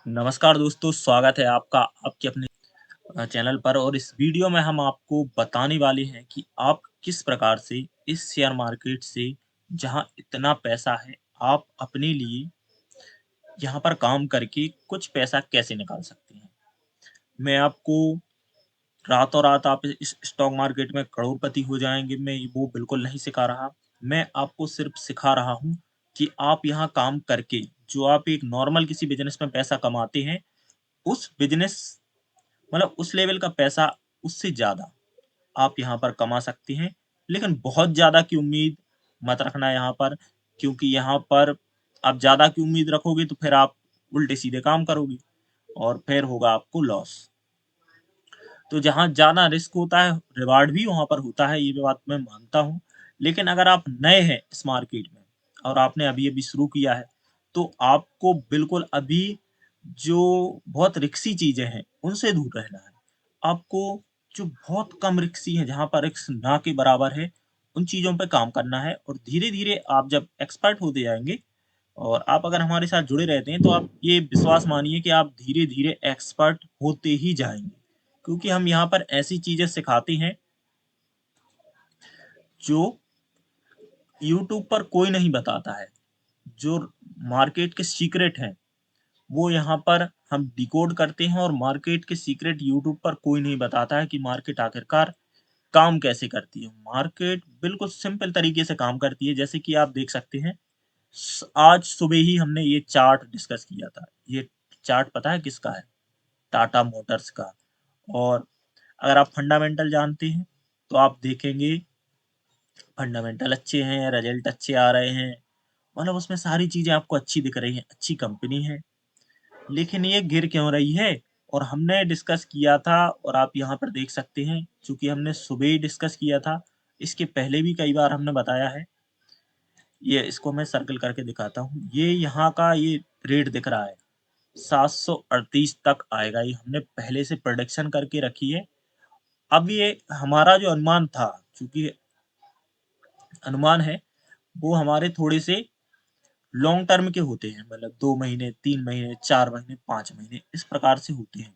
नमस्कार दोस्तों, स्वागत है आपका आपके अपने चैनल पर और इस वीडियो में हम आपको बताने वाले हैं कि आप किस प्रकार से इस शेयर मार्केट से जहां इतना पैसा है, आप अपने लिए यहां पर काम करके कुछ पैसा कैसे निकाल सकते हैं। मैं आपको रातों-रात आप इस स्टॉक मार्केट में करोड़पति हो जाएँगे, मैं वो बिल्कुल नहीं सिखा रहा। मैं आपको सिर्फ़ सिखा रहा हूँ कि आप यहाँ काम करके, जो आप एक नॉर्मल किसी बिज़नेस में पैसा कमाते हैं, उस बिज़नेस मतलब उस लेवल का पैसा उससे ज़्यादा आप यहाँ पर कमा सकते हैं। लेकिन बहुत ज़्यादा की उम्मीद मत रखना यहाँ पर, क्योंकि यहाँ पर आप ज़्यादा की उम्मीद रखोगे तो फिर आप उल्टे-सीधे काम करोगे और फिर होगा आपको लॉस। तो जहाँ ज़्यादा रिस्क होता है, रिवार्ड भी वहाँ पर होता है, ये बात मैं मानता हूँ। लेकिन अगर आप नए हैं इस मार्केट में और आपने अभी-अभी शुरू किया है, तो आपको बिल्कुल अभी जो बहुत रिस्की चीज़ें हैं, उनसे दूर रहना है। आपको जो बहुत कम रिस्की हैं, जहाँ पर रिस्क ना के बराबर है, उन चीज़ों पे काम करना है और धीरे-धीरे आप जब एक्सपर्ट होते जाएँगे और आप अगर हमारे साथ जुड़े रहते हैं, तो आप ये विश्वास मानिए कि आप धीरे-धीरे एक्सपर्ट होते ही जाएँगे। क्योंकि हम यहाँ पर ऐसी चीज़ें सिखाते हैं, जो यूट्यूब पर कोई नहीं बताता है। जो मार्केट के सीक्रेट हैं, वो यहाँ पर हम डिकोड करते हैं और मार्केट के सीक्रेट यूट्यूब पर कोई नहीं बताता है कि मार्केट आखिरकार काम कैसे करती है। मार्केट बिल्कुल सिंपल तरीके से काम करती है, जैसे कि आप देख सकते हैं आज सुबह ही हमने ये चार्ट डिस्कस किया था। ये चार्ट पता है किसका है? टाटा मोटर्स का। और अगर आप फंडामेंटल जानते हैं, तो आप देखेंगे फंडामेंटल अच्छे हैं, रिजल्ट अच्छे आ रहे हैं, मतलब उसमें सारी चीज़ें आपको अच्छी दिख रही हैं, अच्छी कंपनी है। लेकिन ये गिर क्यों रही है? और हमने डिस्कस किया था और आप यहाँ पर देख सकते हैं, चूँकि हमने सुबह ही डिस्कस किया था, इसके पहले भी कई बार हमने बताया है। ये इसको मैं सर्कल करके दिखाता हूँ। ये यहाँ का ये रेट दिख रहा है, 738 तक आएगा, ये हमने पहले से प्रेडिक्शन करके रखी है। अब ये हमारा जो अनुमान था, चूँकि अनुमान है, वो हमारे थोड़े से लॉन्ग टर्म के होते हैं, मतलब 2 महीने, 3 महीने, 4 महीने, 5 महीने इस प्रकार से होते हैं।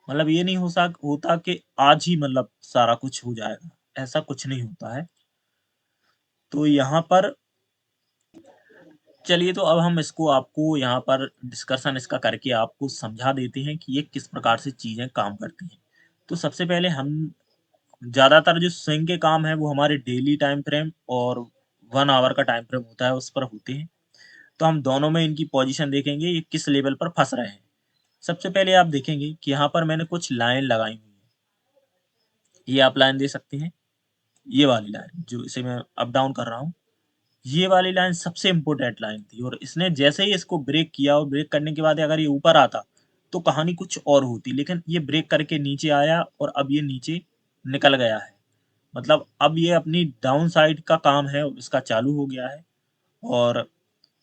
मतलब ये नहीं होता कि आज ही मतलब सारा कुछ हो जाएगा, ऐसा कुछ नहीं होता है। तो यहाँ पर चलिए, तो अब हम इसको आपको यहाँ पर डिस्कशन इसका करके आपको समझा देते हैं कि ये किस प्रकार से चीज़ें काम करती हैं। तो सबसे पहले हम ज़्यादातर जो स्विंग के काम हैं, वो हमारे डेली टाइम फ्रेम और 1 आवर का टाइम फ्रेम होता है, उस पर होते हैं। तो हम दोनों में इनकी पोज़ीशन देखेंगे, ये किस लेवल पर फँस रहे हैं। सबसे पहले आप देखेंगे कि यहाँ पर मैंने कुछ लाइन लगाई हुई है। ये आप लाइन दे सकते हैं, ये वाली लाइन, जो इसे मैं अप डाउन कर रहा हूँ। ये वाली लाइन सबसे इम्पोर्टेंट लाइन थी और इसने जैसे ही इसको ब्रेक किया और ब्रेक करने के बाद अगर ये ऊपर आता, तो कहानी कुछ और होती। लेकिन ये ब्रेक करके नीचे आया और अब ये नीचे निकल गया है। मतलब अब ये अपनी डाउन साइड का काम है, इसका चालू हो गया है और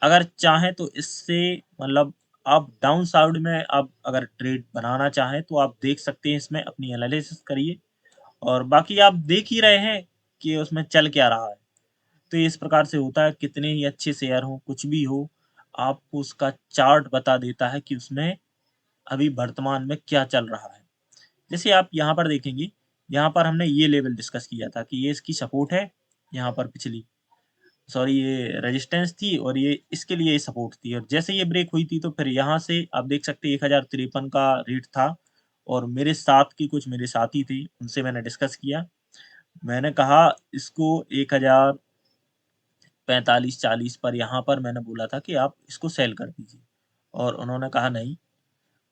अगर चाहें तो इससे मतलब आप डाउन साइड में आप अगर ट्रेड बनाना चाहें, तो आप देख सकते हैं, इसमें अपनी एनालिसिस करिए और बाकी आप देख ही रहे हैं कि उसमें चल क्या रहा है। तो इस प्रकार से होता है, कितने ही अच्छे शेयर हों, कुछ भी हो, आपको उसका चार्ट बता देता है कि उसमें अभी वर्तमान में क्या चल रहा है। जैसे आप यहाँ पर देखेंगे, यहाँ पर हमने ये लेवल डिस्कस किया था कि ये इसकी सपोर्ट है, यहाँ पर पिछली सॉरी ये रेजिस्टेंस थी और ये इसके लिए ये सपोर्ट थी और जैसे ये ब्रेक हुई थी, तो फिर यहाँ से आप देख सकते हैं 1053 का रेट था और मेरे साथ के कुछ मेरे साथी थे, उनसे मैंने डिस्कस किया। मैंने कहा इसको 1045-40 पर यहाँ पर मैंने बोला था कि आप इसको सेल कर दीजिए और उन्होंने कहा नहीं।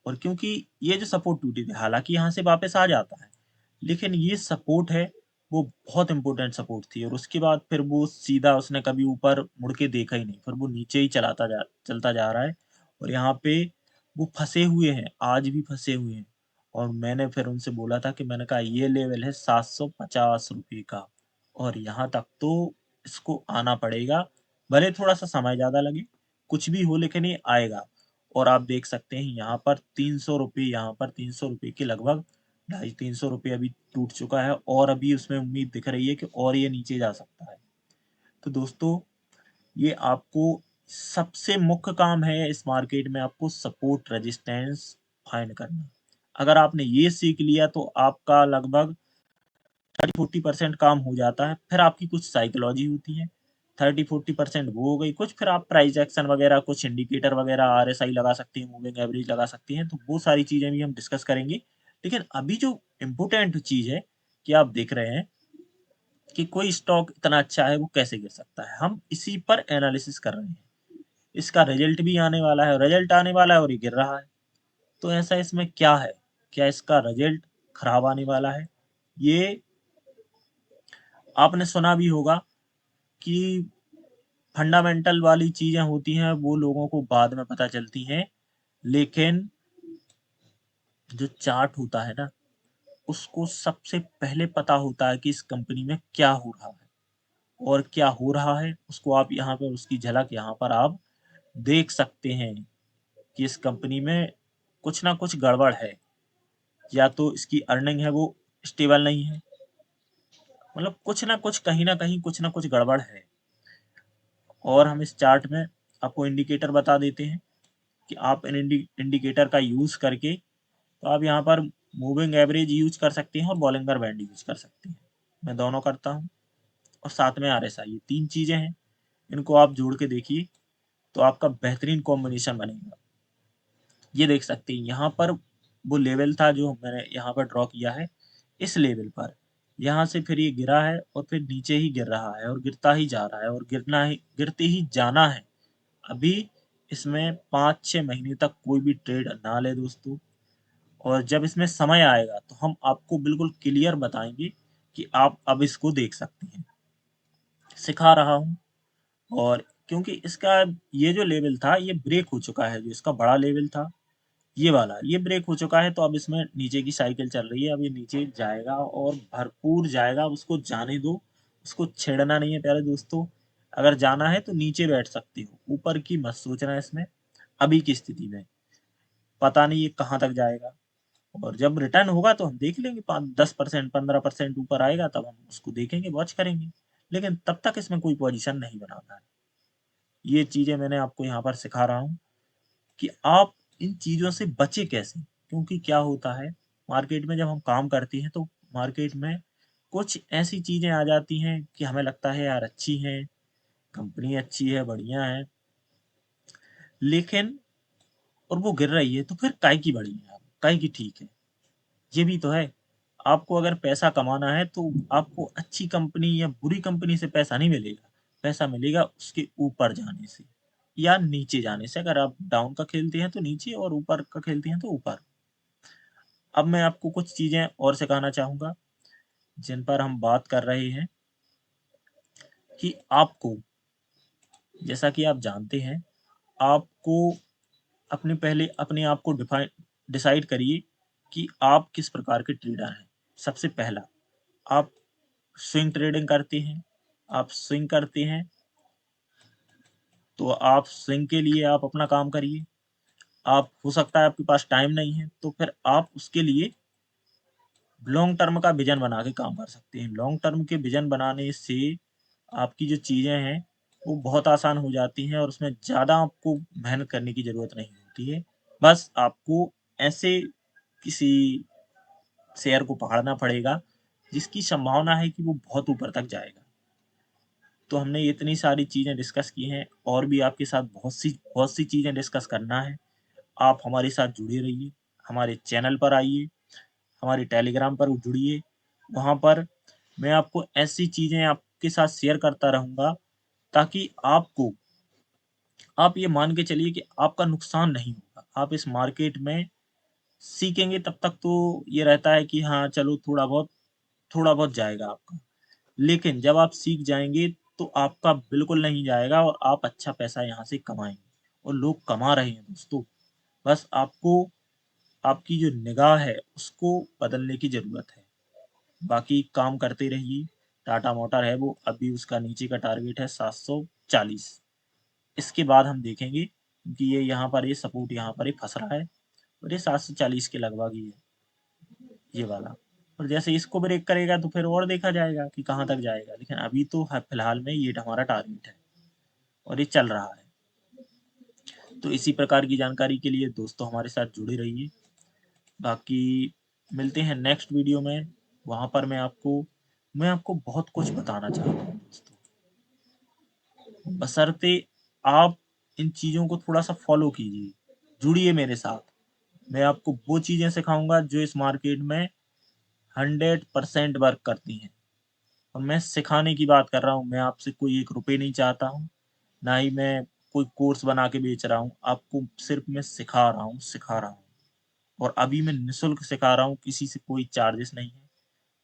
और क्योंकि ये जो सपोर्ट टूटी थी, हालाँकि यहाँ से वापस आ जाता है, लेकिन ये सपोर्ट है, वो बहुत इम्पोर्टेंट सपोर्ट थी और उसके बाद फिर वो सीधा उसने कभी ऊपर मुड़ के देखा ही नहीं, फिर वो नीचे ही चलता जा रहा है और यहाँ पे वो फँसे हुए हैं, आज भी फँसे हुए हैं। और मैंने फिर उनसे बोला था कि मैंने कहा ये लेवल है ₹750 का और यहाँ तक तो इसको आना पड़ेगा, भले थोड़ा-सा समय ज़्यादा लगे, कुछ भी हो लेकिन ये आएगा। और आप देख सकते हैं यहाँ पर ₹300, यहाँ पर ₹300 के लगभग 250-300 अभी टूट चुका है और अभी उसमें उम्मीद दिख रही है कि और ये नीचे जा सकता है। तो दोस्तों, ये आपको सबसे मुख्य काम है इस मार्केट में आपको सपोर्ट रेजिस्टेंस फाइंड करना। अगर आपने ये सीख लिया तो आपका लगभग 30-40% काम हो जाता है। फिर आपकी कुछ साइकोलॉजी होती है, 30-40% वो हो गई। कुछ फिर आप प्राइस एक्शन वगैरह, कुछ इंडिकेटर वगैरह, आरएसआई लगा सकती हैं, मूविंग एवरेज लगा सकती हैं, तो वो सारी चीज़ें भी हम डिस्कस करेंगे। लेकिन अभी जो इम्पोर्टेंट चीज़ है कि आप देख रहे हैं कि कोई स्टॉक इतना अच्छा है, वो कैसे गिर सकता है? हम इसी पर एनालिसिस कर रहे हैं। इसका रिजल्ट भी आने वाला है, रिजल्ट आने वाला है और ये गिर रहा है। तो ऐसा इसमें क्या है? क्या इसका रिजल्ट खराब आने वाला है? ये आपने सुना भी होगा कि फंडामेंटल वाली चीज़ें होती हैं, वो लोगों को बाद में पता चलती हैं, लेकिन जो चार्ट होता है ना, उसको सबसे पहले पता होता है कि इस कंपनी में क्या हो रहा है। और क्या हो रहा है, उसको आप यहाँ पर उसकी झलक यहाँ पर आप देख सकते हैं कि इस कंपनी में कुछ ना कुछ गड़बड़ है। या तो इसकी अर्निंग है वो स्टेबल नहीं है, मतलब कुछ ना कुछ, कहीं न कहीं कुछ ना कुछ गड़बड़ है। और हम इस चार्ट में आपको इंडिकेटर बता देते हैं कि आप इन इंडिकेटर का यूज़ करके, तो आप यहाँ पर मूविंग एवरेज यूज़ कर सकते हैं और बॉलिंगर बैंड यूज़ कर सकते हैं। मैं दोनों करता हूँ और साथ में आरएसआई, ये 3 चीज़ें हैं। इनको आप जोड़ के देखिए तो आपका बेहतरीन कॉम्बिनेशन बनेगा। ये देख सकते हैं यहाँ पर वो लेवल था जो मैंने यहाँ पर ड्रॉ किया है। इस लेवल पर यहाँ से फिर ये गिरा है और फिर नीचे ही गिर रहा है और गिरता ही जा रहा है और गिरते ही जाना है। अभी इसमें 5-6 महीने तक कोई भी ट्रेड ना ले दोस्तों। और जब इसमें समय आएगा तो हम आपको बिल्कुल क्लियर बताएंगे कि आप अब इसको देख सकते हैं। सिखा रहा हूँ। और क्योंकि इसका ये जो लेवल था ये ब्रेक हो चुका है, जो इसका बड़ा लेवल था ये वाला, ये ब्रेक हो चुका है, तो अब इसमें नीचे की साइकिल चल रही है। अब ये नीचे जाएगा और भरपूर जाएगा, अब उसको जाने दो, उसको छेड़ना नहीं है प्यारे दोस्तों। अगर जाना है तो नीचे बैठ सकते हो, ऊपर की मत सोचना इसमें अभी की स्थिति में। पता नहीं ये कहाँ तक जाएगा, और जब रिटर्न होगा तो हम देख लेंगे, 5-10% 15% ऊपर आएगा तब हम उसको देखेंगे, वॉच करेंगे। लेकिन तब तक इसमें कोई पोजीशन नहीं बनाना है। ये चीजें मैंने आपको यहाँ पर सिखा रहा हूँ कि आप इन चीज़ों से बचे कैसे। क्योंकि क्या होता है, मार्केट में जब हम काम करते हैं तो मार्केट में कुछ ऐसी चीज़ें आ जाती हैं कि हमें लगता है यार अच्छी हैं, कंपनी अच्छी है, बढ़िया है, लेकिन और वो गिर रही है तो फिर काहे की बढ़ी है, काहे की ठीक है। ये भी तो है। आपको अगर पैसा कमाना है तो आपको अच्छी कंपनी या बुरी कंपनी से पैसा नहीं मिलेगा, पैसा मिलेगा उसके ऊपर जाने से या नीचे जाने से। अगर आप डाउन का खेलते हैं तो नीचे, और ऊपर का खेलते हैं तो ऊपर। अब मैं आपको कुछ चीज़ें और सिखाना चाहूँगा जिन पर हम बात कर रहे हैं कि आपको, जैसा कि आप जानते हैं, आपको अपने पहले अपने आप को डिसाइड करिए कि आप किस प्रकार के ट्रेडर हैं। सबसे पहला, आप स्विंग ट्रेडिंग करते हैं, आप स्विंग करते हैं, तो आप स्विंग के लिए आप अपना काम करिए। आप, हो सकता है आपके पास टाइम नहीं है, तो फिर आप उसके लिए लॉन्ग टर्म का विजन बना के काम कर सकते हैं। लॉन्ग टर्म के विजन बनाने से आपकी जो चीज़ें हैं वो बहुत आसान हो जाती हैं और उसमें ज़्यादा आपको मेहनत करने की ज़रूरत नहीं होती है। बस आपको ऐसे किसी शेयर को पकड़ना पड़ेगा जिसकी संभावना है कि वो बहुत ऊपर तक जाएगा। तो हमने इतनी सारी चीज़ें डिस्कस की हैं, और भी आपके साथ बहुत सी चीज़ें डिस्कस करना है। आप हमारे साथ जुड़े रहिए, हमारे चैनल पर आइए, हमारे टेलीग्राम पर जुड़िए। वहाँ पर मैं आपको ऐसी चीज़ें आपके साथ शेयर करता रहूँगा ताकि आपको, आप ये मान के चलिए कि आपका नुकसान नहीं होगा। आप इस मार्केट में सीखेंगे तब तक तो ये रहता है कि हाँ, चलो थोड़ा बहुत जाएगा आपका। लेकिन जब आप सीख जाएँगे तो आपका बिल्कुल नहीं जाएगा और आप अच्छा पैसा यहाँ से कमाएँगे, और लोग कमा रहे हैं दोस्तों। बस आपको आपकी जो निगाह है उसको बदलने की ज़रूरत है। बाकी काम करते रहिए। टाटा मोटर है वो, अभी उसका नीचे का टारगेट है 740। इसके बाद हम देखेंगे, क्योंकि ये यहाँ पर ये सपोर्ट यहाँ पर ये फंस रहा है और ये 740 के लगभग ही है, ये वाला। और जैसे इसको ब्रेक करेगा तो फिर और देखा जाएगा कि कहाँ तक जाएगा, लेकिन अभी तो फिलहाल में ये हमारा टारगेट है और ये चल रहा है। तो इसी प्रकार की जानकारी के लिए दोस्तों हमारे साथ जुड़े रहिए। बाकी मिलते हैं नेक्स्ट वीडियो में, वहाँ पर मैं आपको बहुत कुछ बताना चाहता हूँ दोस्तों। बशर्ते आप इन चीज़ों को थोड़ा-सा फ़ॉलो कीजिए, जुड़िए मेरे साथ। मैं आपको वो चीज़ें सिखाऊँगा जो इस मार्केट में 100% वर्क करती हैं। और मैं सिखाने की बात कर रहा हूँ, मैं आपसे कोई 1 रुपए नहीं चाहता हूँ, ना ही मैं कोई कोर्स बना के बेच रहा हूँ, आपको सिर्फ़ मैं सिखा रहा हूँ, सिखा रहा हूँ। और अभी मैं निःशुल्क सिखा रहा हूँ, किसी से कोई चार्जेस नहीं है,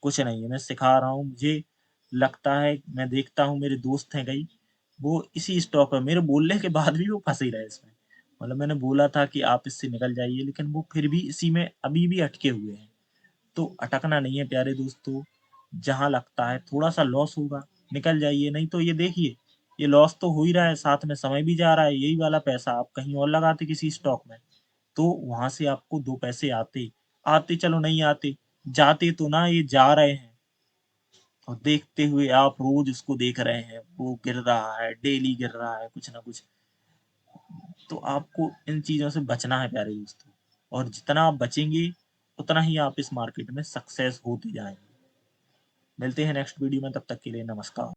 कुछ नहीं है, मैं सिखा रहा हूँ। मुझे लगता है, मैं देखता हूँ मेरे दोस्त हैं कई, वो इसी स्टॉक में मेरे बोलने के बाद भी वो फँसे ही रहे इसमें। मतलब मैंने बोला था कि आप इससे निकल जाइए, लेकिन वो फिर भी इसी में अभी भी अटके हुए हैं। तो अटकना नहीं है प्यारे दोस्तों, जहाँ लगता है थोड़ा-सा लॉस होगा, निकल जाइए, नहीं तो ये देखिए, ये लॉस तो हो ही रहा है, साथ में समय भी जा रहा है, यही वाला पैसा आप कहीं और लगाते किसी स्टॉक में, तो वहाँ से आपको 2 पैसे आते। आते चलो नहीं आते, जाते तो ना, ये जा रहे हैं। और देखते हुए आप रोज़ उसको देख रहे हैं, वो गिर रहा है, डेली गिर रहा है कुछ ना कुछ। तो आपको इन चीज़ों से बचना है प्यारे दोस्तों, और जितना आप बचेंगे, उतना ही आप इस मार्केट में सक्सेस होते जाएँगे। मिलते हैं नेक्स्ट वीडियो में, तब तक के लिए नमस्कार।